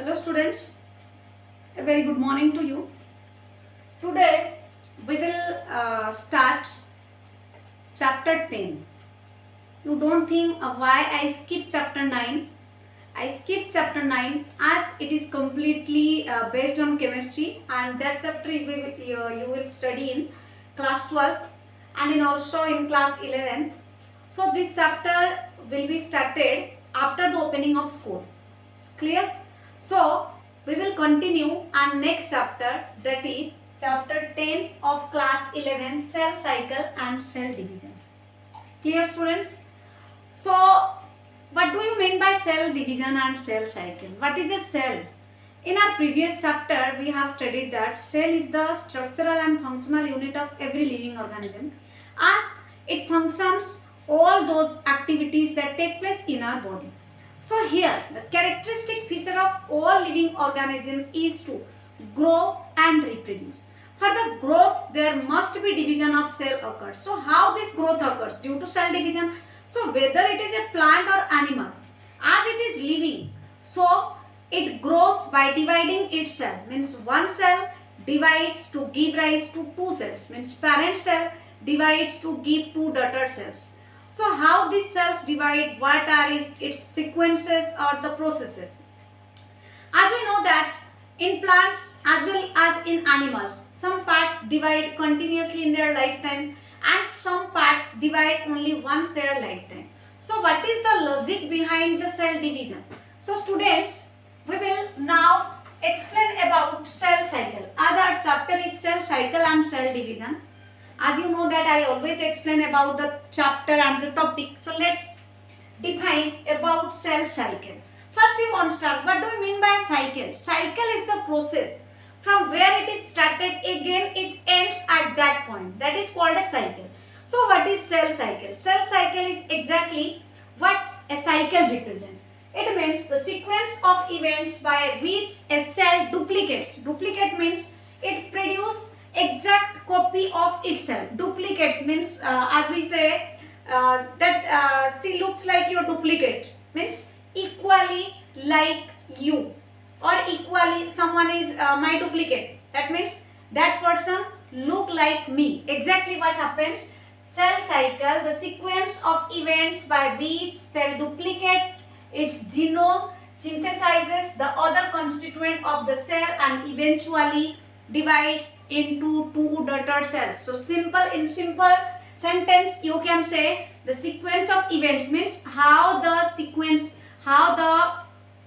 Hello students, a very good morning to you. Today we will start chapter 10. You don't think why I skipped chapter 9. I skipped chapter 9 as it is completely based on chemistry, and that chapter you will study in class 12th and also in class 11th. So this chapter will be started after the opening of school. Clear? So we will continue our next chapter, that is chapter 10 of class 11, cell cycle and cell division. Clear students? So what do you mean by cell division and cell cycle? What is a cell? In our previous chapter we have studied that cell is the structural and functional unit of every living organism, as it functions all those activities that take place in our body. So here the characteristic feature of all living organism is to grow and reproduce. For the growth there must be division of cell occurs. So how this growth occurs? Due to cell division. So whether it is a plant or animal, as it is living, so it grows by dividing itself. Means one cell divides to give rise to two cells. Means parent cell divides to give two daughter cells. So how these cells divide, what are its sequences or the processes? As we know that in plants as well as in animals, some parts divide continuously in their lifetime and some parts divide only once their lifetime. So what is the logic behind the cell division? So students, we will now explain about cell cycle, as our chapter is cell cycle and cell division. As you know that I always explain about the chapter and the topic. So let's define about cell cycle. First we want to start. What do you mean by cycle? Cycle is the process from where it is started, again it ends at that point. That is called a cycle. So what is cell cycle? Cell cycle is exactly what a cycle represents. It means the sequence of events by which a cell duplicates. Duplicate means it produces exact copy of itself. Duplicates means as we say that she looks like your duplicate, means equally like you, or equally someone is my duplicate. That means that person look like me. Exactly what happens? Cell cycle, the sequence of events by which cell duplicate its genome, synthesizes the other constituent of the cell and eventually divides into two daughter cells. So in simple sentence you can say the sequence of events means how the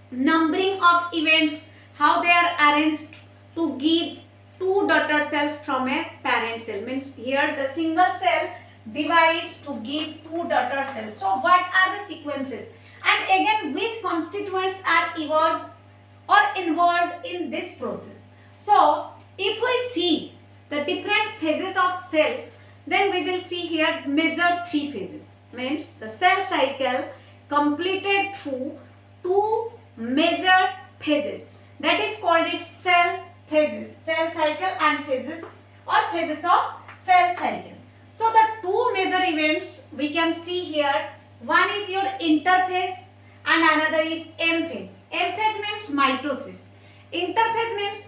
numbering of events, how they are arranged to give two daughter cells from a parent cell. Means here the single cell divides to give two daughter cells. So what are the sequences? And again which constituents are evolved or involved in this process? So if we see the different phases of cell, then we will see here major three phases. Means the cell cycle completed through two major phases. That is called its cell phases. Cell cycle and phases, or phases of cell cycle. So the two major events we can see here. One is your interphase and another is M phase. M phase means mitosis. Interphase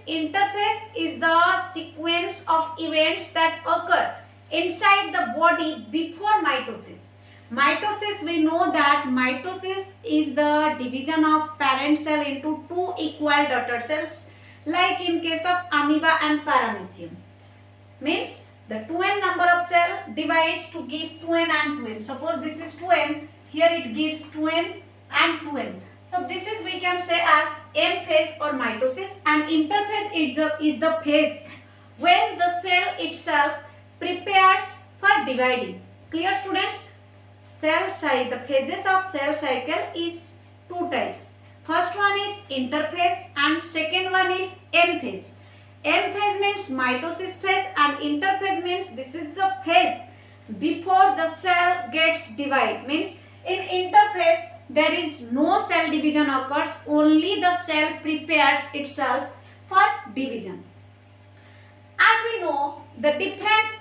is the sequence of events that occur inside the body before mitosis. Mitosis, we know that mitosis is the division of parent cell into two equal daughter cells, like in case of amoeba and paramecium. Means the 2n number of cell divides to give 2n and 2n. Suppose this is 2n, here it gives 2n and 2n. So this is we can say as M phase or mitosis, and interphase is the phase when the cell itself prepares for dividing. Clear students? Cell cycle, the phases of cell cycle is two types. First one is interphase and second one is M phase. M phase means mitosis phase and interphase means this is the phase before the cell gets divided. Means in interphase there is no cell division occurs, only the cell prepares itself for division. As we know, the different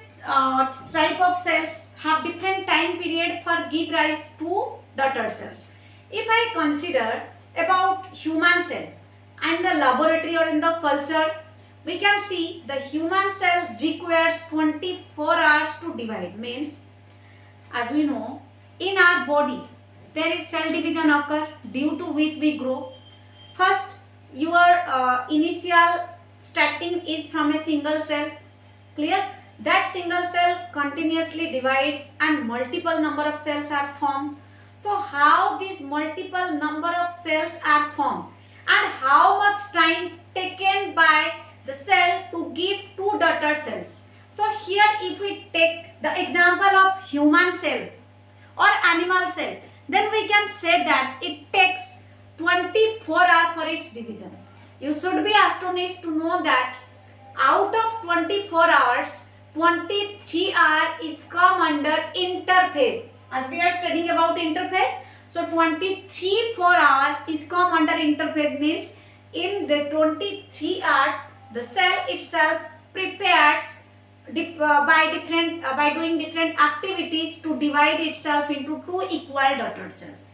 type of cells have different time period for give rise to daughter cells. If I consider about human cell, and the laboratory or in the culture, we can see the human cell requires 24 hours to divide. Means, as we know, in our body there is cell division occur, due to which we grow. First, your initial starting is from a single cell. Clear? That single cell continuously divides and multiple number of cells are formed. So how these multiple number of cells are formed and how much time taken by the cell to give two daughter cells. So here if we take the example of human cell or animal cell, then we can say that it takes 24 hours for its division. You should be astonished to know that out of 24 hours, 23 hours is come under interphase. As we are studying about interphase, so 23 4 hours is come under interphase, means in the 23 hours the cell itself prepares by doing different activities to divide itself into two equal daughter cells,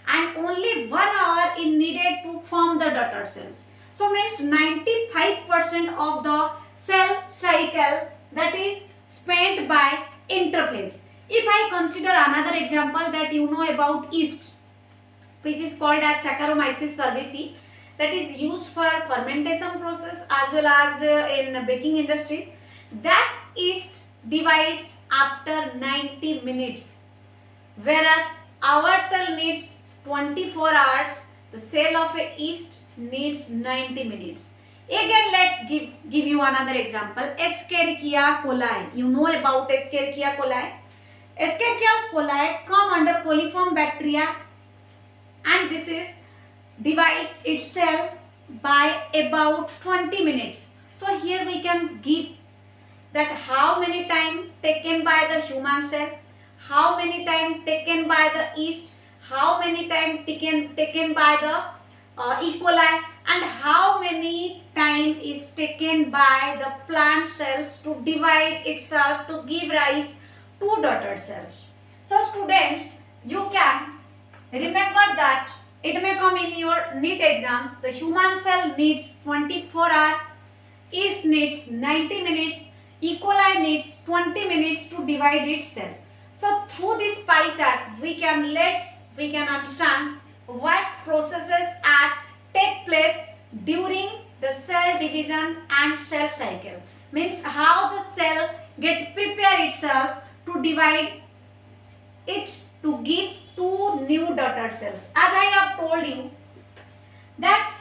and only 1 hour is needed to form the daughter cells. So means 95% of the cell cycle that is spent by interphase. If I consider another example that you know about yeast, which is called as Saccharomyces cerevisiae, that is used for fermentation process as well as in baking industries. That yeast divides after 90 minutes, whereas our cell needs 24 hours. The cell of a yeast needs 90 minutes. Again, let's give you another example. Escherichia coli. You know about Escherichia coli. Escherichia coli come under coliform bacteria, and this is divides its cell by about 20 minutes. So here we can give that how many time taken by the human cell, how many time taken by the yeast, how many time taken by the E. coli, and how many time is taken by the plant cells to divide itself to give rise to daughter cells. So students, you can remember that it may come in your NEET exams. The human cell needs 24 hours, yeast needs 90 minutes, E. coli needs 20 minutes to divide its cell. So through this pie chart, we can understand what processes are take place during the cell division and cell cycle. Means how the cell get prepare itself to divide it to give two new daughter cells. As I have told you that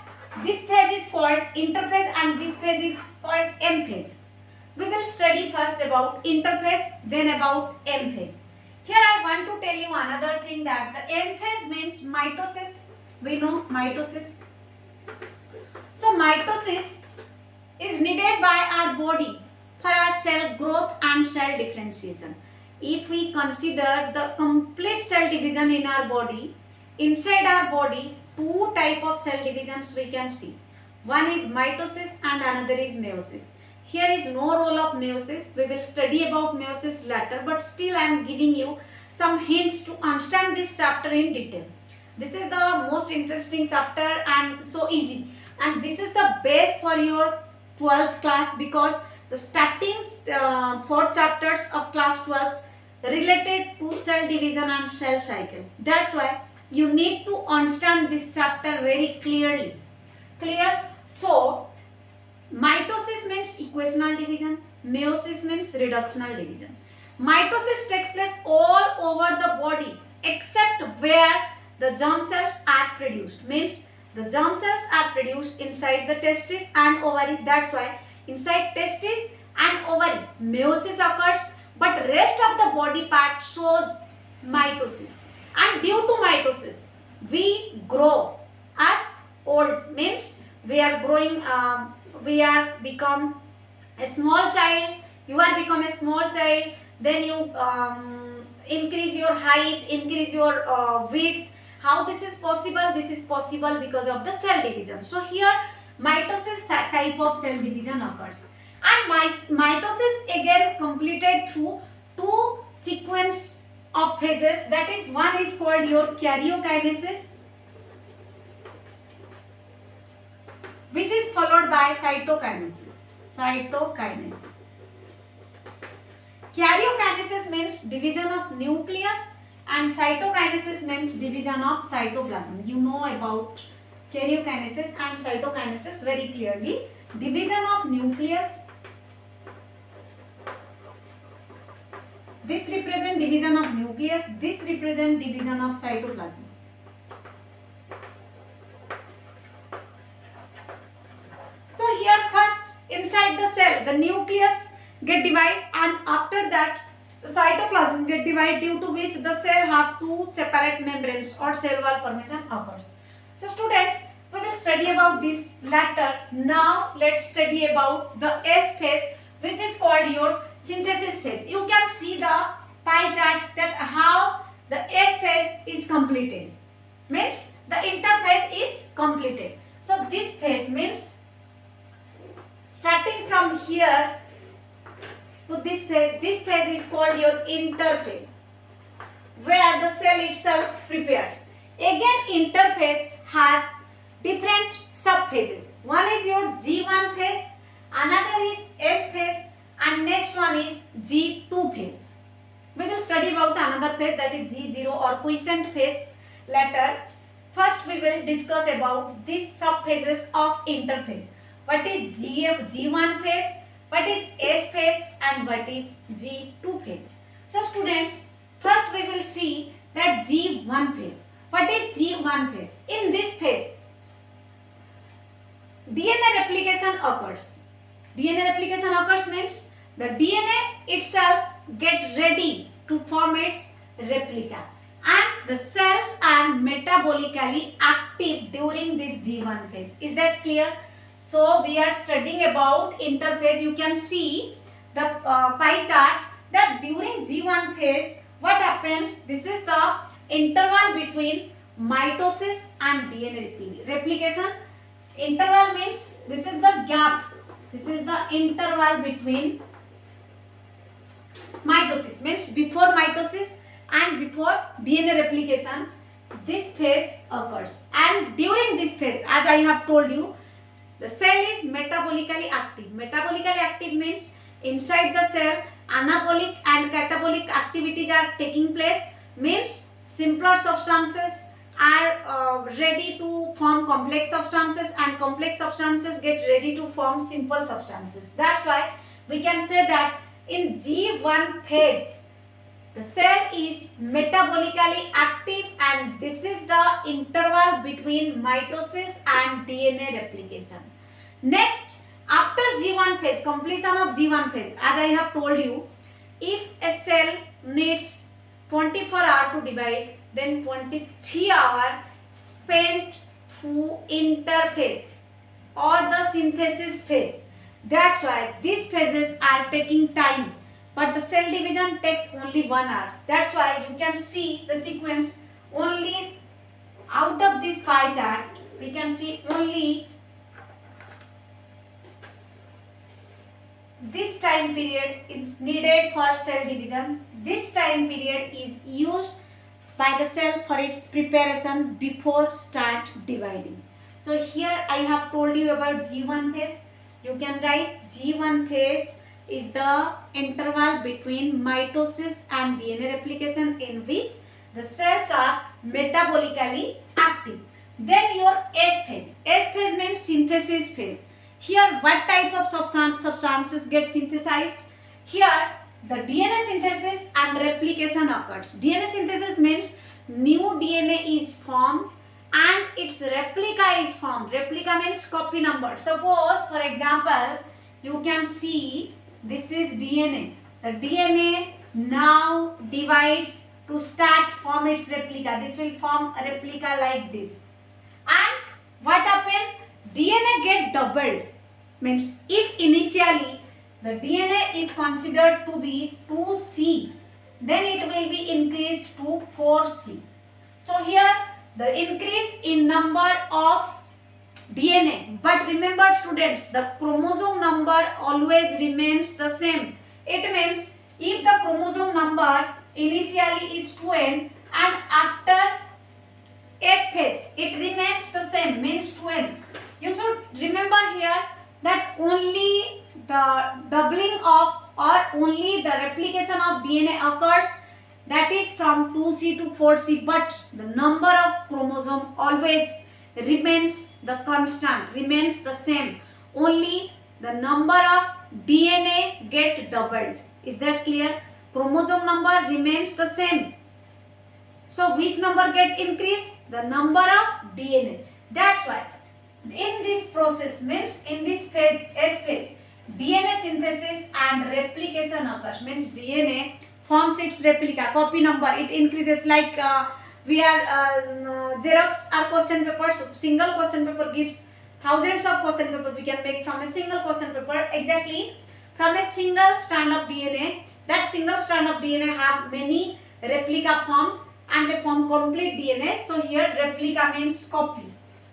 this phase is called interphase and this phase is called M phase. We will study first about interphase, then about M phase. Here I want to tell you another thing, that the M phase means mitosis. We know mitosis. So mitosis is needed by our body for our cell growth and cell differentiation. If we consider the complete cell division in our body, inside our body, two type of cell divisions we can see. One is mitosis and another is meiosis. Here is no role of meiosis. We will study about meiosis later, but still I am giving you some hints to understand this chapter in detail. This is the most interesting chapter and so easy. And this is the base for your 12th class, because the starting 4 chapters of class 12 related to cell division and cell cycle. That's why you need to understand this chapter very clearly. Clear? So, mitosis means equational division, meiosis means reductional division. Mitosis takes place all over the body except where the germ cells are produced. Means the germ cells are produced inside the testis and ovary. That's why inside testis and ovary meiosis occurs, but rest of the body part shows mitosis. And due to mitosis, we grow as old. Means we are growing, we are become a small child. You are become a small child. Then you increase your height, increase your width. How this is possible? This is possible because of the cell division. So here mitosis type of cell division occurs. And mitosis again completed through two sequence of phases. That is, one is called your karyokinesis which is followed by cytokinesis. Cytokinesis. Karyokinesis means division of nucleus and cytokinesis means division of cytoplasm. You know about karyokinesis and cytokinesis very clearly. Division of nucleus. This represents division of nucleus. This represents division of cytoplasm. So here first inside the cell the nucleus get divided and after that the cytoplasm get divided, due to which the cell have two separate membranes or cell wall formation occurs. So students, we will study about this later. Now let's study about the S phase, which is called your synthesis phase. You can see the pie chart that how the S phase is completed. Means the interphase is completed. So this phase means starting from here to this phase is called your interphase, where the cell itself prepares. Again, interphase has different subphases. One is your G1 phase, another is S phase, and next one is G2 phase. We will study about another phase, that is G0 or quiescent phase later. First, we will discuss about these subphases of interphase. What is G1 phase, what is S phase, and what is G2 phase. So students, first we will see that G1 phase. What is G1 phase? In this phase, DNA replication occurs. DNA replication occurs means the DNA itself gets ready to form its replica, and the cells are metabolically active during this G1 phase. Is that clear? So we are studying about interphase. You can see the pie chart that during G1 phase what happens, this is the interval between mitosis and DNA replication. Interval means this is the gap, this is the interval between mitosis, means before mitosis and before DNA replication this phase occurs. And during this phase, as I have told you, the cell is metabolically active. Metabolically active means inside the cell anabolic and catabolic activities are taking place, means simpler substances are ready to form complex substances and complex substances get ready to form simple substances. That's why we can say that in G1 phase the cell is metabolically active and this is the interval between mitosis and DNA replication. Next, after G1 phase, completion of G1 phase, as I have told you, if a cell needs 24 hours to divide, then 23 hours spent through interphase or the synthesis phase. That's why these phases are taking time, but the cell division takes only 1 hour. That's why you can see the sequence only out of this pie chart. We can see only this time period is needed for cell division. This time period is used by the cell for its preparation before start dividing. So here I have told you about G1 phase. You can write G1 phase is the interval between mitosis and DNA replication in which the cells are metabolically active. Then your S phase. S phase means synthesis phase. Here what type of substances get synthesized? Here the DNA synthesis and replication occurs. DNA synthesis means new DNA is formed and its replica is formed. Replica means copy number. Suppose for example you can see this is DNA. The DNA now divides to start form its replica. This will form a replica like this. And what happened? DNA get doubled. Means if initially the DNA is considered to be 2C, then it will be increased to 4C. So here the increase in number of DNA, but remember students, the chromosome number always remains the same. It means if the chromosome number initially is 2n and after S phase it remains the same, means 2n. You should remember only the doubling of or only the replication of DNA occurs, that is from 2C to 4C, but the number of chromosome always remains the constant, remains the same. Only the number of DNA get doubled. Is that clear? Chromosome number remains the same. So which number get increased? The number of DNA. That's why in this process, means in this phase, S phase, DNA synthesis and replication occurs. Means DNA forms its replica, copy number, it increases. Like we are Xerox our question papers, single question paper gives thousands of question paper we can make from a single question paper. Exactly, from a single strand of DNA, that single strand of DNA have many replica formed and they form complete DNA. So here replica means copy.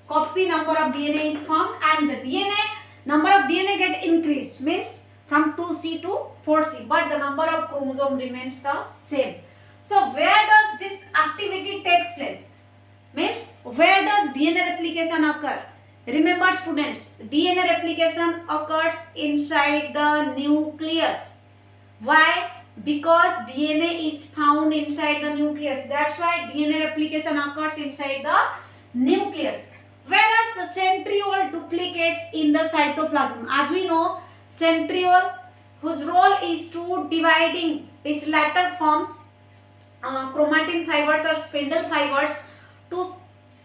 Copy number of DNA is formed and the DNA number of DNA get increased, means from 2C to 4C, but the number of chromosome remains the same. So where does this activity takes place? Means where does DNA replication occur? Remember students, DNA replication occurs inside the nucleus. Why? Because DNA is found inside the nucleus. That's why DNA replication occurs inside the nucleus. Whereas the centriole duplicates in the cytoplasm. As we know, centriole, whose role is to dividing its latter forms chromatin fibers or spindle fibers to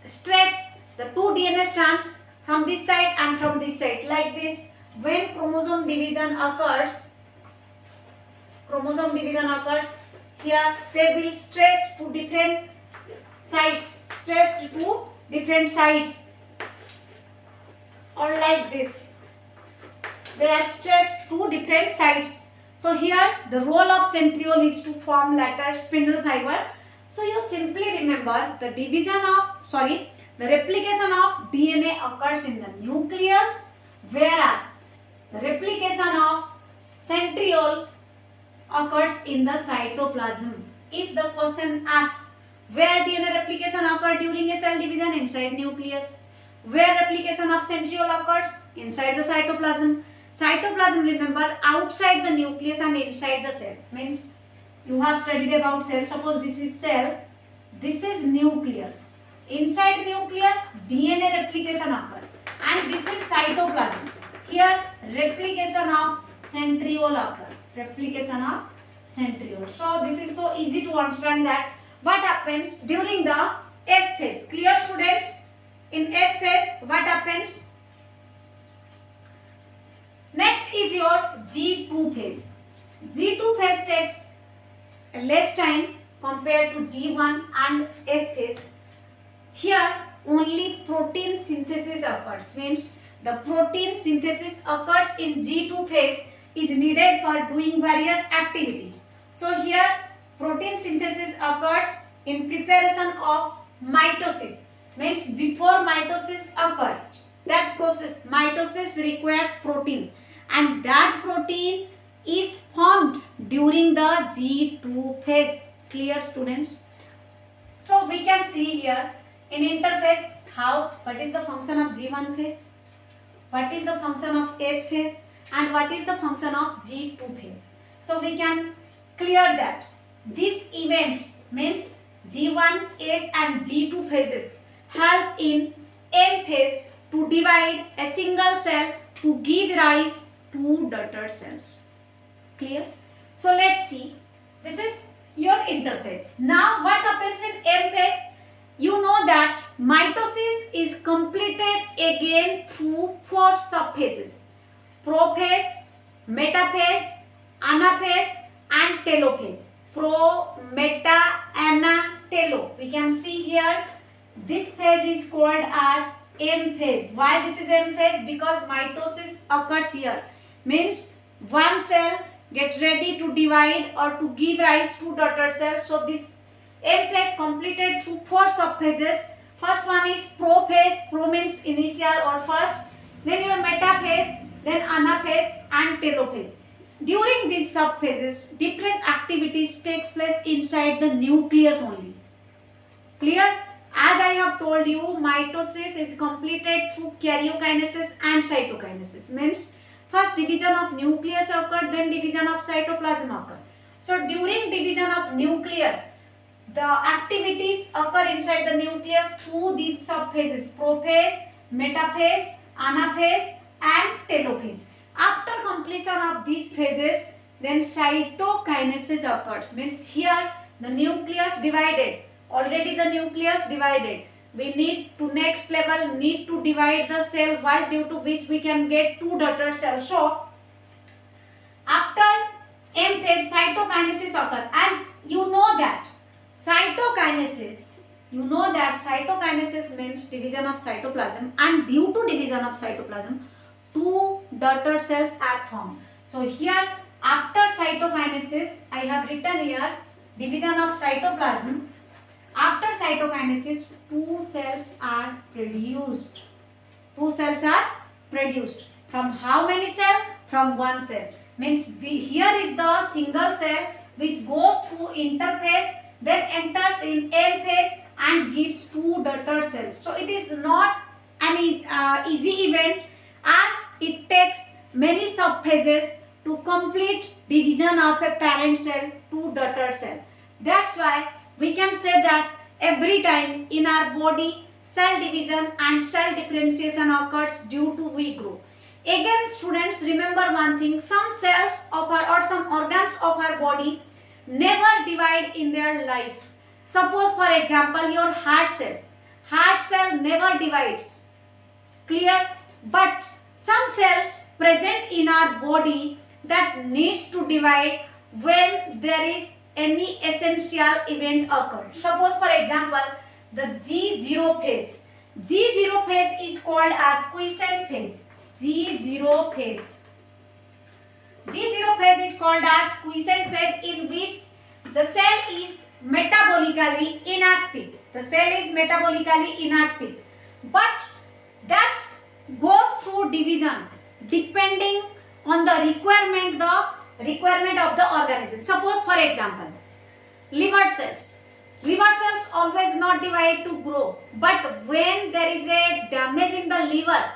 stretch the two DNA strands from this side and from this side. Like this, when chromosome division occurs, here they will stretch to different sides, or like this, they are stretched to different sides. So here the role of centriole is to form latter spindle fiber. So you simply remember the replication of DNA occurs in the nucleus, whereas the replication of centriole occurs in the cytoplasm. If the question asks where DNA replication occurs during a cell division, inside nucleus. Where replication of centriole occurs? Inside the cytoplasm. Cytoplasm, remember, outside the nucleus and inside the cell. Means you have studied about cell. Suppose this is cell, this is nucleus. Inside nucleus, DNA replication occurs. And this is cytoplasm. Here, replication of centriole occurs. Replication of centriole. So this is so easy to understand that what happens during the S phase. Clear students? In S phase, what happens? Next is your G2 phase. G2 phase takes less time compared to G1 and S phase. Here only protein synthesis occurs. Means the protein synthesis occurs in G2 phase is needed for doing various activities. So here protein synthesis occurs in preparation of mitosis. Means before mitosis occurs, that process mitosis requires protein, and that protein is formed during the G2 phase. Clear students? So we can see here in interphase what is the function of G1 phase, what is the function of S phase, and what is the function of G2 phase. So we can clear that these events, means G1, S and G2 phases, help in M phase to divide a single cell to give rise to daughter cells. Clear? So let's see. This is your interphase. Now what happens in M phase? You know that mitosis is completed again through 4 subphases: prophase, metaphase, anaphase and telophase. Pro, meta, ana, telo. We can see here this phase is called as M phase. Why this is M phase? Because mitosis occurs here. Means one cell gets ready to divide or to give rise to daughter cells. So this M phase completed through 4 subphases. First one is prophase. Pro means initial or first. Then your metaphase, then anaphase and telophase. During these subphases, different activities takes place inside the nucleus only. Clear? As I have told you, mitosis is completed through karyokinesis and cytokinesis. Means First division of nucleus occurred, then division of cytoplasm occurred. So during division of nucleus, the activities occur inside the nucleus through these subphases: prophase, metaphase, anaphase and telophase. After completion of these phases, then cytokinesis occurs. Means here the nucleus divided. Already the nucleus divided. We need to next level need to divide the cell, why? Due to which we can get two daughter cells. So after M phase, cytokinesis occur, and you know that cytokinesis means division of cytoplasm, and due to division of cytoplasm, two daughter cells are formed. So here after cytokinesis, I have written here division of cytoplasm. After cytokinesis, two cells are produced. From how many cells? From one cell. Means here is the single cell which goes through interphase, then enters in M phase and gives two daughter cells. So it is not an easy event, as it takes many subphases to complete division of a parent cell to daughter cell. That's why we can say that every time in our body, cell division and cell differentiation occurs due to we grow. Again, students, remember one thing: some cells of our or some organs of our body never divide in their life. Suppose, for example, your heart cell never divides. Clear? But some cells present in our body that needs to divide when there is any essential event occur. Suppose, for example, the G0 phase. G0 phase is called as quiescent phase. G0 phase is called as quiescent phase, in which the cell is metabolically inactive. But that goes through division depending on the requirement of the organism. Suppose, for example, liver cells always not divide to grow, but when there is a damage in the liver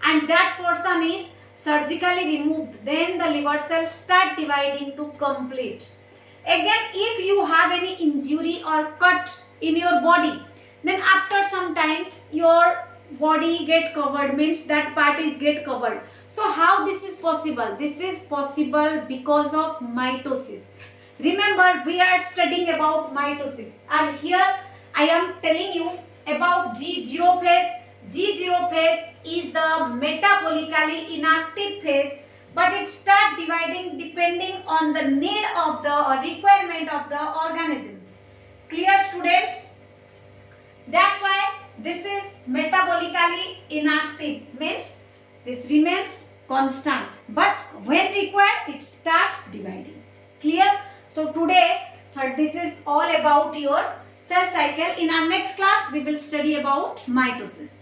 and that portion is surgically removed, then the liver cells start dividing to complete. Again, if you have any injury or cut in your body, then after some times your body get covered, means that part is get covered. So how this is possible? This is possible because of mitosis. Remember, we are studying about mitosis, and here I am telling you about G0 phase. G0 phase is the metabolically inactive phase, but it starts dividing depending on the need of the or requirement of the organisms. Clear, students? That's why this is metabolically inactive, means this remains constant, but when required it starts dividing. Clear? So today this is all about your cell cycle. In our next class we will study about mitosis.